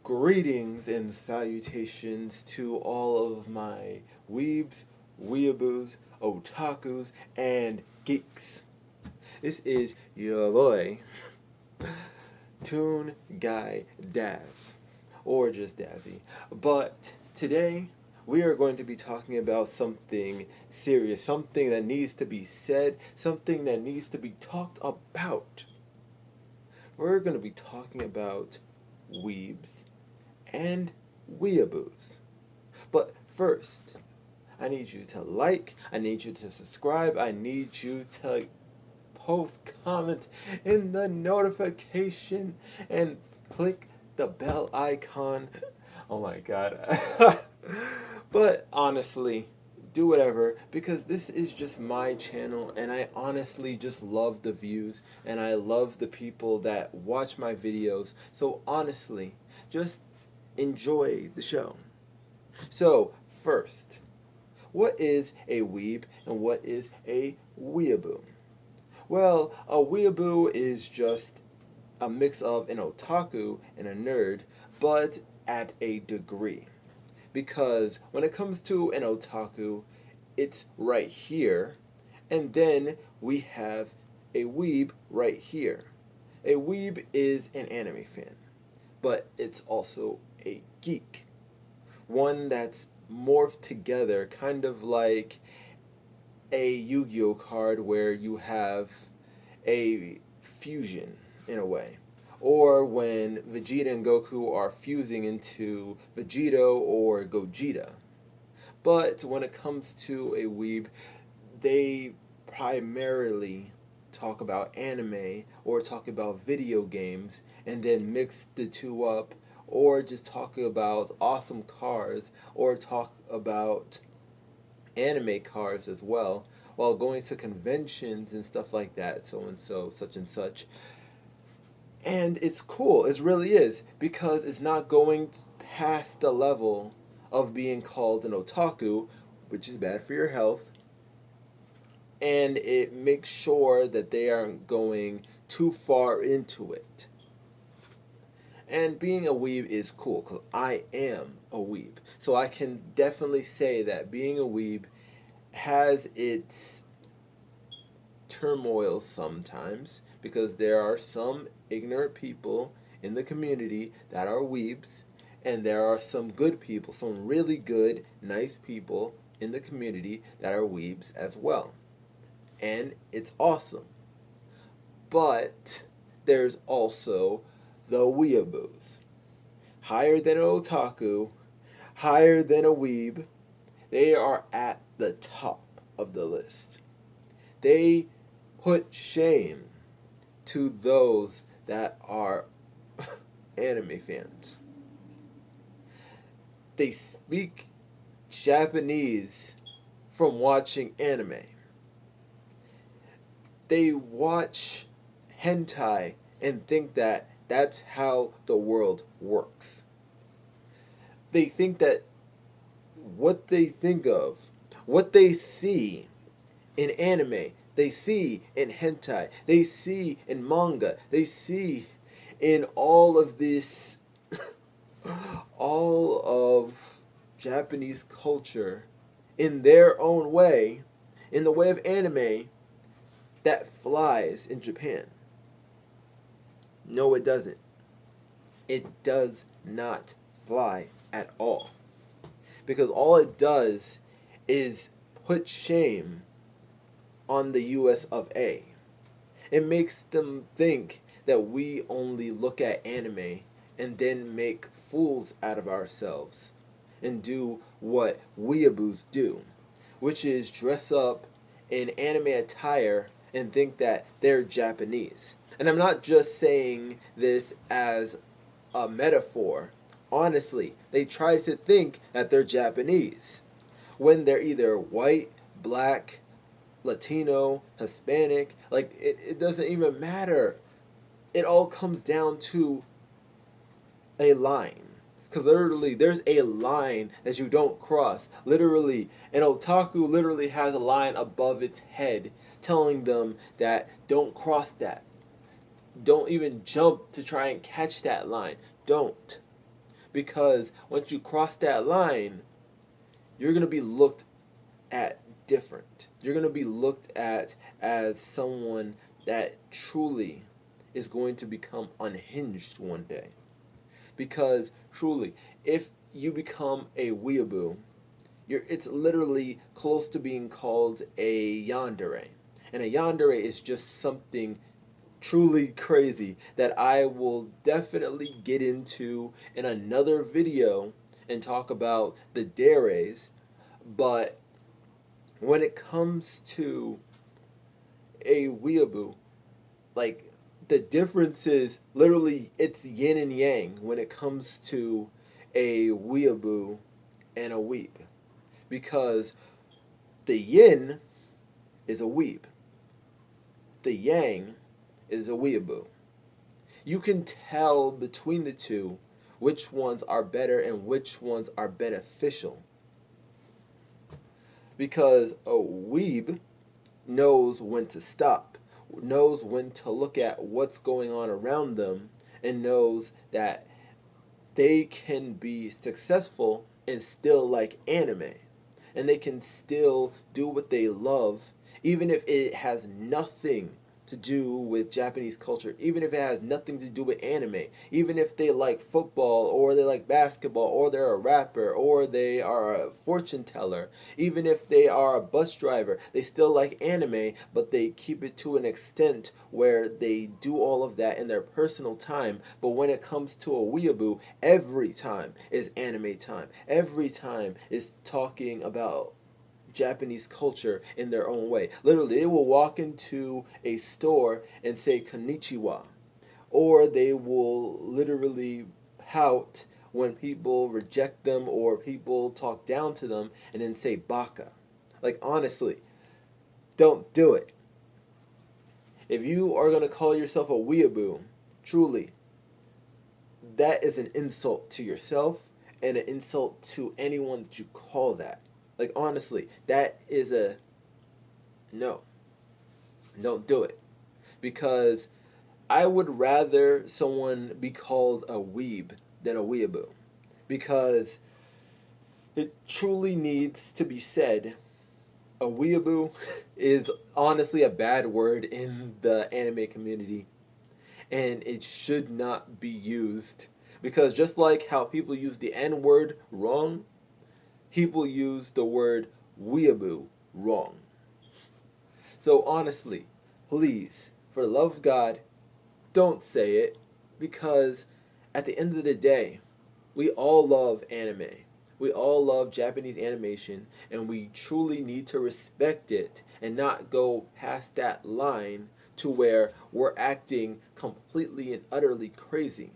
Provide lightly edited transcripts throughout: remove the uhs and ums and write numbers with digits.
Greetings and salutations to all of my weebs, weeaboos, otakus, and geeks. This is your boy, Toon Guy Daz, or just Dazzy. But today we are going to be talking about something serious, something that needs to be said, something that needs to be talked about. We're going to be talking about weebs and weeaboos. But first, I need you to like, I need you to subscribe, I need you to post, comment in the notification, and click the bell icon. Oh my god. But honestly, do whatever because this is just my channel and I honestly just love the views and I love the people that watch my videos. So honestly, just enjoy the show. So, first, what is a weeb and what is a weeaboo? Well, a weeaboo is just a mix of an otaku and a nerd, but at a degree. Because when it comes to an otaku, it's right here, and then we have a weeb right here. A weeb is an anime fan, but it's also a geek. One that's morphed together, kind of like a Yu-Gi-Oh card where you have a fusion in a way. Or when Vegeta and Goku are fusing into Vegito or Gogeta. But when it comes to a weeb, they primarily talk about anime or talk about video games and then mix the two up or just talk about awesome cars or talk about anime cars as well while going to conventions and stuff like that, so and so, such and such. And it's cool, it really is, because it's not going past the level of being called an otaku, which is bad for your health, and it makes sure that they aren't going too far into it. And being a weeb is cool, because I am a weeb. So I can definitely say that being a weeb has its turmoil sometimes, because there are some ignorant people in the community that are weebs, and there are some good people, some really good, nice people in the community that are weebs as well. And it's awesome. But there's also the weeaboos. Higher than an otaku, higher than a weeb, they are at the top of the list. They put shame to those that are anime fans. They speak Japanese from watching anime. They watch hentai and think that that's how the world works. They think that what they think of, what they see in anime, they see in hentai, they see in manga, they see in all of this, all of Japanese culture in their own way, in the way of anime, that flies in Japan. No, it doesn't. It does not fly at all. Because all it does is put shame on the US of A. It makes them think that we only look at anime and then make fools out of ourselves and do what weeaboos do, which is dress up in anime attire and think that they're Japanese. And I'm not just saying this as a metaphor. Honestly, they try to think that they're Japanese when they're either white, black, Latino, Hispanic. Like, it doesn't even matter. It all comes down to a line. Because literally, there's a line that you don't cross. Literally, an otaku literally has a line above its head telling them that don't cross that. Don't even jump to try and catch that line. Don't. Because once you cross that line, you're going to be looked at different. You're going to be looked at as someone that truly is going to become unhinged one day. Because truly, if you become a weeaboo, it's literally close to being called a yandere. And a yandere is just something truly crazy that I will definitely get into in another video and talk about the deres. But when it comes to a weeaboo, like, the difference is literally it's yin and yang when it comes to a weeaboo and a weeb. Because the yin is a weeb, the yang is a weeaboo. You can tell between the two which ones are better and which ones are beneficial. Because a weeb knows when to stop, knows when to look at what's going on around them, and knows that they can be successful and still like anime. And they can still do what they love, even if it has nothing to do with Japanese culture, even if it has nothing to do with anime, even if they like football or they like basketball or they're a rapper or they are a fortune teller, even if they are a bus driver, they still like anime, but they keep it to an extent where they do all of that in their personal time. But when it comes to a weeaboo, every time is anime time. Every time is talking about Japanese culture in their own way. Literally, they will walk into a store and say konnichiwa, or they will literally pout when people reject them or people talk down to them and then say baka. Like, honestly, don't do it. If you are going to call yourself a weeaboo, truly, that is an insult to yourself and an insult to anyone that you call that. Like, honestly, that is a no. Don't do it. Because I would rather someone be called a weeb than a weeaboo. Because it truly needs to be said, a weeaboo is honestly a bad word in the anime community. And it should not be used. Because just like how people use the N word wrong, people use the word weeaboo wrong. So honestly, please, for the love of God, don't say it. Because at the end of the day, we all love anime. We all love Japanese animation, and we truly need to respect it and not go past that line to where we're acting completely and utterly crazy.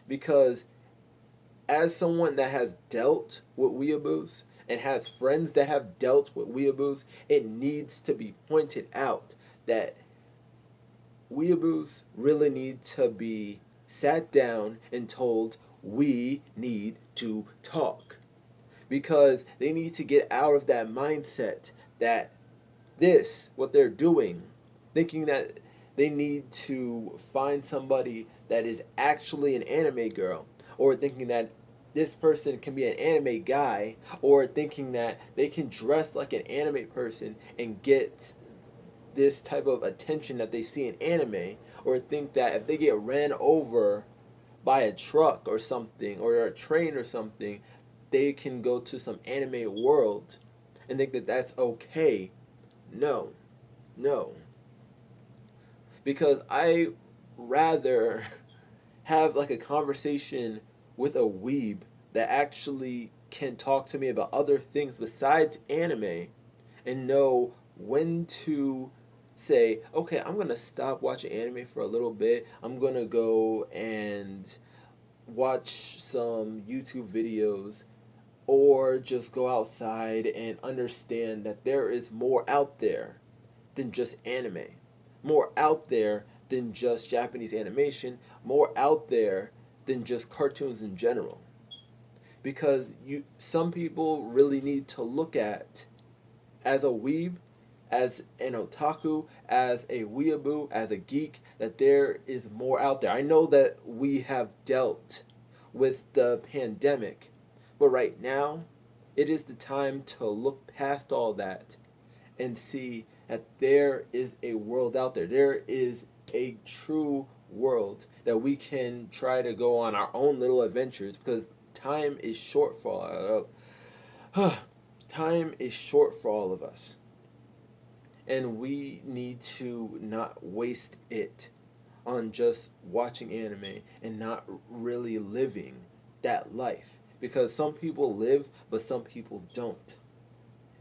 Because as someone that has dealt with weeaboos and has friends that have dealt with weeaboos, it needs to be pointed out that weeaboos really need to be sat down and told, we need to talk. Because they need to get out of that mindset that what they're doing, thinking that they need to find somebody that is actually an anime girl, or thinking that this person can be an anime guy, or thinking that they can dress like an anime person and get this type of attention that they see in anime, or think that if they get ran over by a truck or something, or a train or something, they can go to some anime world and think that that's okay. No. No. Because I rather have like a conversation with a weeb that actually can talk to me about other things besides anime and know when to say, okay, I'm going to stop watching anime for a little bit. I'm going to go and watch some YouTube videos, or just go outside and understand that there is more out there than just anime. More out there than just Japanese animation. More out there than just cartoons in general. Because some people really need to look at, as a weeb, as an otaku, as a weeaboo, as a geek, that there is more out there. I know that we have dealt with the pandemic. But right now, it is the time to look past all that and see that there is a world out there. There is a true world that we can try to go on our own little adventures, because time is short for time is short for all of us. And we need to not waste it on just watching anime and not really living that life. Because some people live, but some people don't.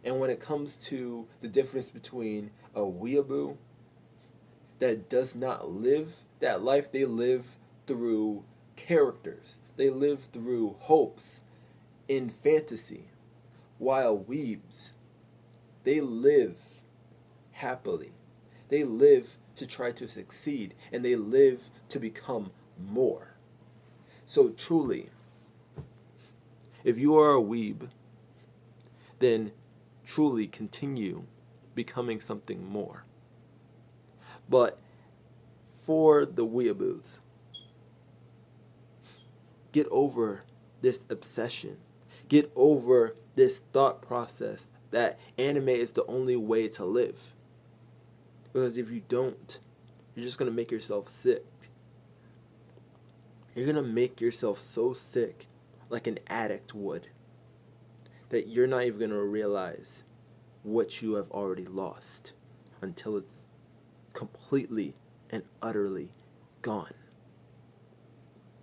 And when it comes to the difference between a weeaboo that does not live that life, they live through characters, they live through hopes in fantasy, while weebs, they live happily. They live to try to succeed, and they live to become more. So truly, if you are a weeb, then truly continue becoming something more. But for the weeaboos, get over this obsession. Get over this thought process that anime is the only way to live. Because if you don't, you're just going to make yourself sick. You're going to make yourself so sick, like an addict would, that you're not even going to realize what you have already lost until it's completely and utterly gone.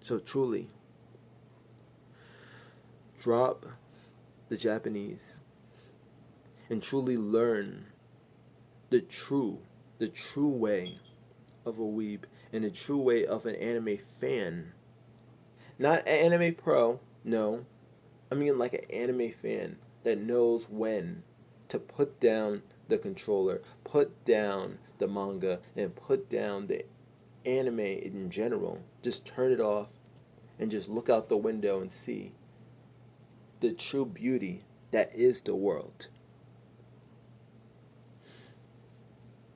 So truly, drop the Japanese and truly learn the true way of a weeb and the true way of an anime fan. Not an anime pro, no. I mean like an anime fan that knows when to put down the controller, put down the manga, and put down the anime in general. Just turn it off and just look out the window and see the true beauty that is the world.